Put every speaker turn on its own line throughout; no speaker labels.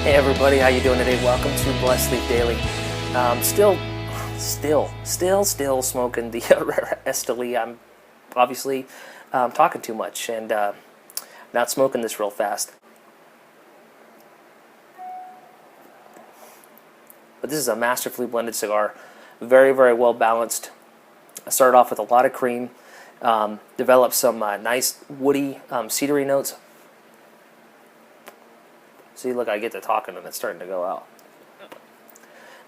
Hey everybody, how you doing today? Welcome to Blessed Sleep Daily. Still smoking the Esteli. I'm obviously talking too much and not smoking this real fast. But this is a masterfully blended cigar, very, very well balanced. I started off with a lot of cream, developed some nice woody, cedary notes. See, look, I get to talking and it's starting to go out.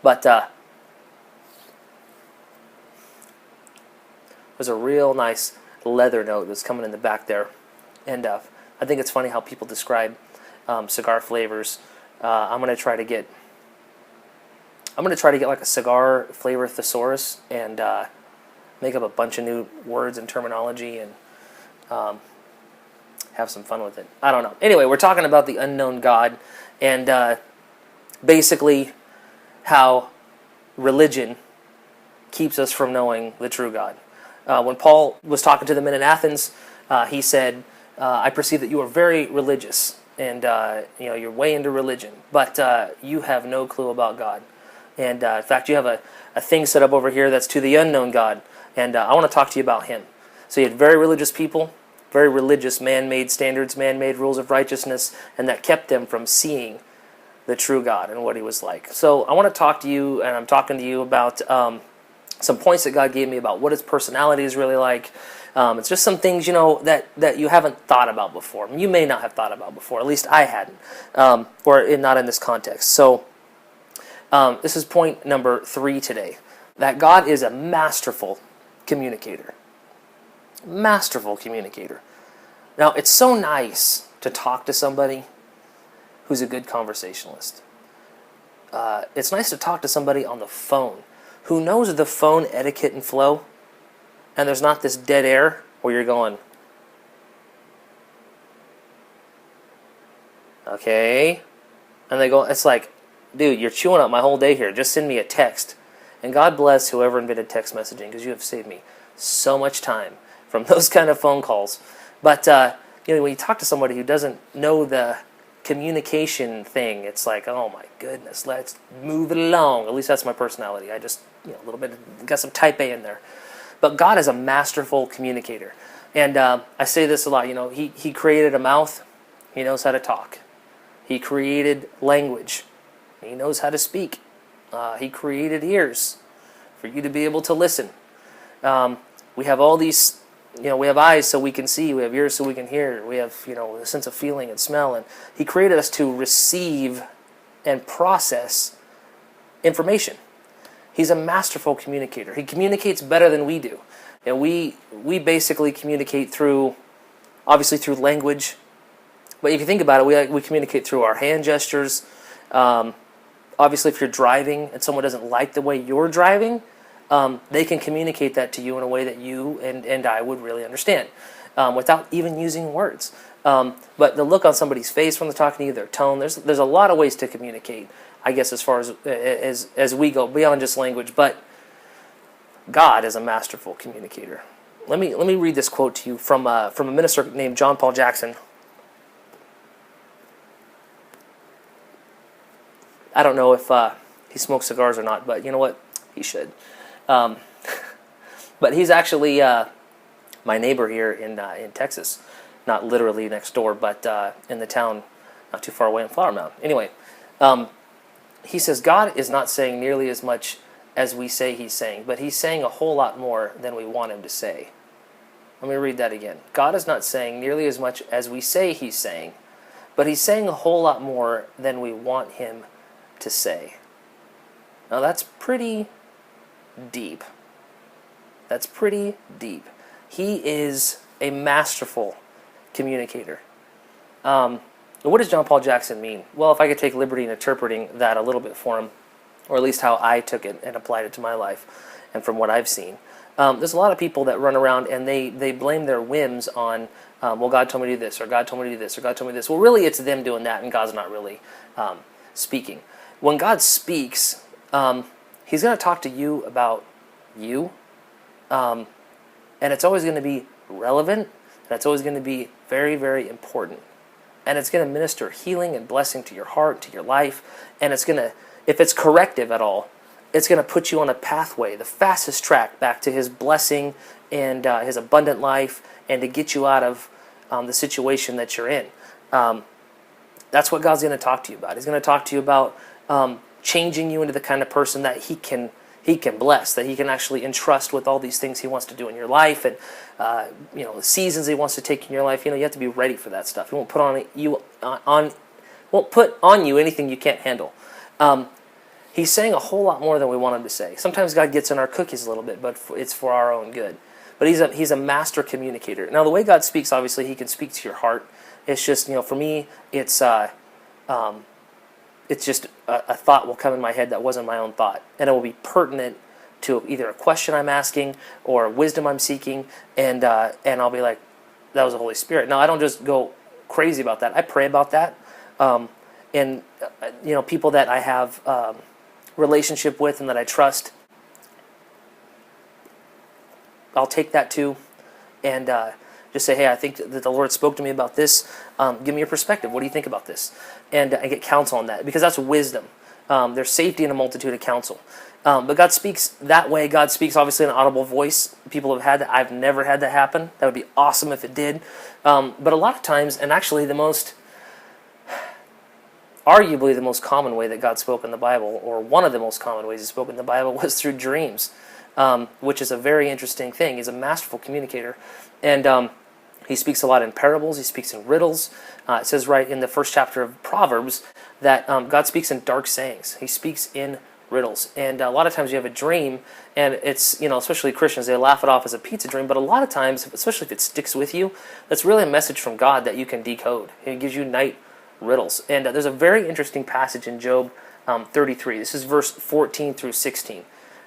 But there's a real nice leather note that's coming in the back there. And I think it's funny how people describe cigar flavors. I'm gonna try to get like a cigar flavor thesaurus and make up a bunch of new words and terminology and have some fun with it. I don't know. Anyway, we're talking about the unknown God and basically how religion keeps us from knowing the true God. When Paul was talking to the men in Athens, he said, I perceive that you are very religious and you're way into religion, but you have no clue about God. And in fact, you have a thing set up over here that's to the unknown God, and I want to talk to you about him. So you had very religious people, very religious man-made standards, man-made rules of righteousness, and that kept them from seeing the true God and what he was like. So I want to talk to you, and I'm talking to you about some points that God gave me about what his personality is really like. It's just some things, that you haven't thought about before. You may not have thought about before, at least I hadn't, or not in this context. So this is point number 3 today, that God is a masterful communicator. Masterful communicator. Now, it's so nice to talk to somebody who's a good conversationalist. It's nice to talk to somebody on the phone who knows the phone etiquette and flow, and there's not this dead air where you're going, okay, and they go, it's like, dude, you're chewing up my whole day here. Just send me a text. And God bless whoever invented text messaging, because you have saved me so much time from those kind of phone calls. But when you talk to somebody who doesn't know the communication thing, it's like, oh my goodness, let's move it along. At least that's my personality. I just, a little bit, got some type A in there. But God is a masterful communicator. And I say this a lot, he created a mouth, he knows how to talk. He created language, he knows how to speak. He created ears for you to be able to listen. We have all these, we have eyes so we can see, we have ears so we can hear, we have, a sense of feeling and smell, and he created us to receive and process information. He's a masterful communicator. He communicates better than we do. And we basically communicate obviously through language, but if you think about it, we communicate through our hand gestures. Obviously, if you're driving and someone doesn't like the way you're driving, they can communicate that to you in a way that you and I would really understand without even using words. But the look on somebody's face when they're talking to you, their tone, there's a lot of ways to communicate, I guess, as far as we go beyond just language. But God is a masterful communicator. Let me read this quote to you from a minister named John Paul Jackson. I don't know if he smokes cigars or not, but you know what? He should. But he's actually my neighbor here in Texas. Not literally next door, but in the town not too far away in Flower Mound. Anyway, he says, God is not saying nearly as much as we say he's saying, but he's saying a whole lot more than we want him to say. Let me read that again. God is not saying nearly as much as we say he's saying, but he's saying a whole lot more than we want him to say. Now that's pretty deep. That's pretty deep. He is a masterful communicator. What does John Paul Jackson mean? Well, if I could take liberty in interpreting that a little bit for him, or at least how I took it and applied it to my life, and from what I've seen, there's a lot of people that run around and they blame their whims on, well, God told me to do this, or God told me to do this, or God told me this. Well, really, it's them doing that, and God's not really speaking. When God speaks, he's going to talk to you about you, and it's always going to be relevant, and it's always going to be very, very important. and it's going to minister healing and blessing to your heart, to your life, and it's going to, if it's corrective at all, it's going to put you on a pathway, the fastest track back to His blessing and His abundant life, and to get you out of the situation that you're in. That's what God's going to talk to you about. He's going to talk to you about changing you into the kind of person that He can bless, that He can actually entrust with all these things He wants to do in your life, and the seasons He wants to take in your life. You have to be ready for that stuff. He won't put on you anything you can't handle. He's saying a whole lot more than we want Him to say. Sometimes God gets in our cookies a little bit, but it's for our own good. But He's a master communicator. Now, the way God speaks, obviously, He can speak to your heart. It's just, for me, it's just a thought will come in my head that wasn't my own thought, and it will be pertinent to either a question I'm asking or a wisdom I'm seeking, and I'll be like, that was the Holy Spirit. Now, I don't just go crazy about that. I pray about that, and people that I have relationship with and that I trust, I'll take that too, and just say, hey, I think that the Lord spoke to me about this. Give me your perspective. What do you think about this? And I get counsel on that, because that's wisdom. There's safety in a multitude of counsel. But God speaks that way. God speaks obviously in an audible voice. People have had that. I've never had that happen. That would be awesome if it did. But a lot of times, and actually arguably the most common way that God spoke in the Bible, or one of the most common ways He spoke in the Bible, was through dreams, which is a very interesting thing. He's a masterful communicator. And He speaks a lot in parables. He speaks in riddles. It says right in the first chapter of Proverbs that God speaks in dark sayings. He speaks in riddles. And a lot of times you have a dream, and it's, especially Christians, they laugh it off as a pizza dream, but a lot of times, especially if it sticks with you, that's really a message from God that you can decode. He gives you night riddles. And there's a very interesting passage in Job 33. This is verse 14 through 16.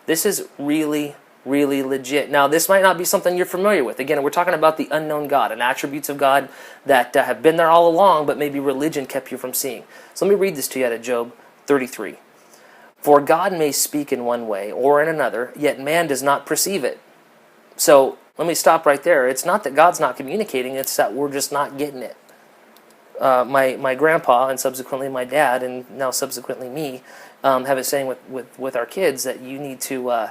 This is really, really legit. Now, this might not be something you're familiar with. Again, we're talking about the unknown God and attributes of God that have been there all along, but maybe religion kept you from seeing. So let me read this to you out of Job 33. For God may speak in one way or in another, yet man does not perceive it. So let me stop right there. It's not that God's not communicating, it's that we're just not getting it. My grandpa, and subsequently my dad, and now subsequently me, have a saying with our kids that you need to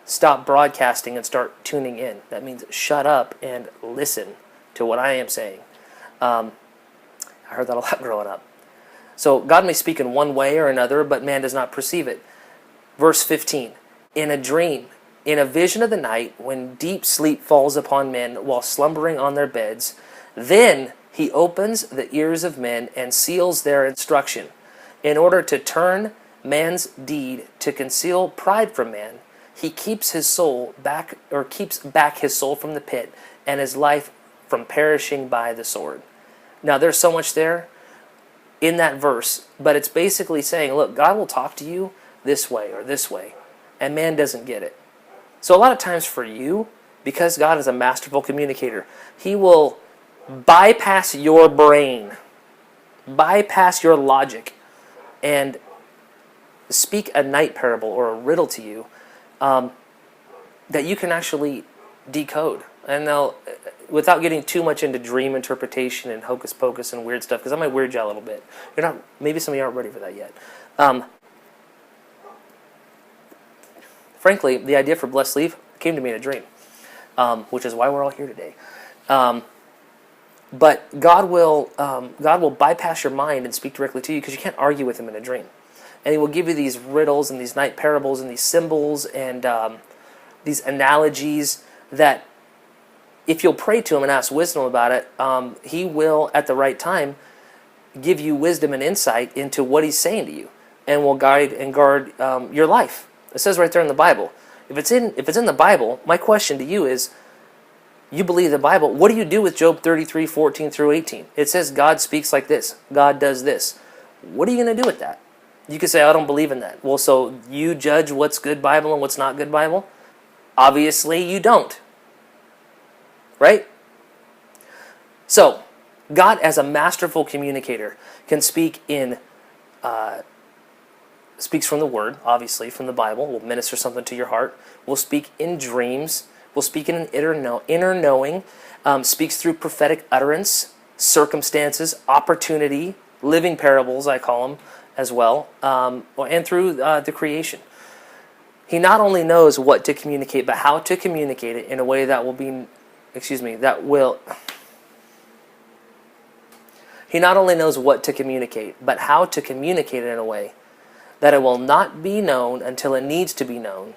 stop broadcasting and start tuning in. That means shut up and listen to what I am saying. I heard that a lot growing up. So God may speak in one way or another, but man does not perceive it. Verse 15, in a dream, in a vision of the night, when deep sleep falls upon men while slumbering on their beds, then He opens the ears of men and seals their instruction, in order to turn man's deed to conceal pride from man. He keeps his soul back, or keeps back his soul from the pit, and his life from perishing by the sword. Now, there's so much there in that verse, but it's basically saying, look, God will talk to you this way or this way, and man doesn't get it. So a lot of times for you, because God is a masterful communicator, He will bypass your brain, bypass your logic, and speak a night parable or a riddle to you that you can actually decode. And now, without getting too much into dream interpretation and hocus pocus and weird stuff, because I might weird you out a little bit. Maybe some of you aren't ready for that yet. Frankly, the idea for Blessed Sleep came to me in a dream, which is why we're all here today. But God will bypass your mind and speak directly to you, because you can't argue with Him in a dream. And He will give you these riddles and these night parables and these symbols and these analogies that, if you'll pray to Him and ask wisdom about it, He will, at the right time, give you wisdom and insight into what He's saying to you, and will guide and guard your life. It says right there in the Bible. If it's in the Bible, my question to you is, you believe the Bible, what do you do with Job 33, 14 through 18? It says God speaks like this. God does this. What are you going to do with that? You could say, I don't believe in that. Well, so you judge what's good Bible and what's not good Bible? Obviously, you don't. Right? So, God, as a masterful communicator, can speak speaks from the Word, obviously, from the Bible, will minister something to your heart, will speak in dreams, will speak in an inner knowing, speaks through prophetic utterance, circumstances, opportunity, living parables, I call them as well, and through the creation. He not only knows what to communicate, but how to communicate it in a way that will be, He not only knows what to communicate, but how to communicate it in a way that it will not be known until it needs to be known,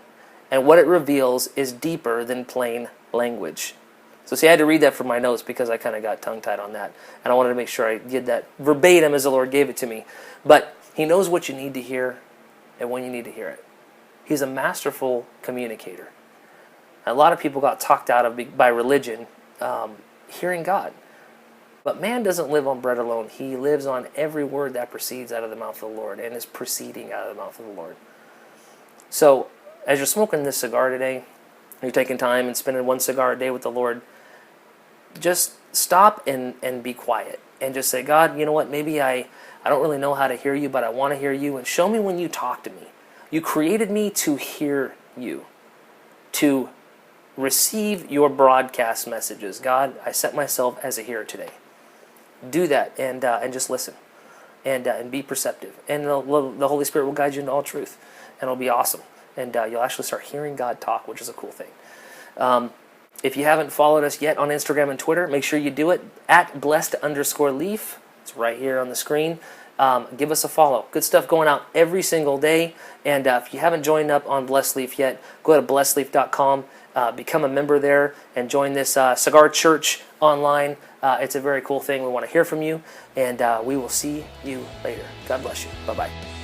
and what it reveals is deeper than plain language. So see, I had to read that from my notes because I kind of got tongue-tied on that, and I wanted to make sure I did that verbatim as the Lord gave it to me. But He knows what you need to hear and when you need to hear it. He's a masterful communicator. A lot of people got talked out of by religion hearing God. But man doesn't live on bread alone. He lives on every word that proceeds out of the mouth of the Lord and is proceeding out of the mouth of the Lord. So as you're smoking this cigar today, you're taking time and spending one cigar a day with the Lord, just stop and be quiet. And just say, God, you know what, maybe I don't really know how to hear you, but I want to hear you. And show me when you talk to me. You created me to hear you, to receive your broadcast messages. God, I set myself as a hearer today. Do that and just listen and be perceptive. And the Holy Spirit will guide you into all truth. And it'll be awesome. And you'll actually start hearing God talk, which is a cool thing. If you haven't followed us yet on Instagram and Twitter, make sure you do it at blessed_leaf. It's right here on the screen. Give us a follow. Good stuff going out every single day. And if you haven't joined up on Blessed Leaf yet, go to blessedleaf.com, become a member there, and join this Cigar Church online. It's a very cool thing. We want to hear from you, and we will see you later. God bless you. Bye-bye.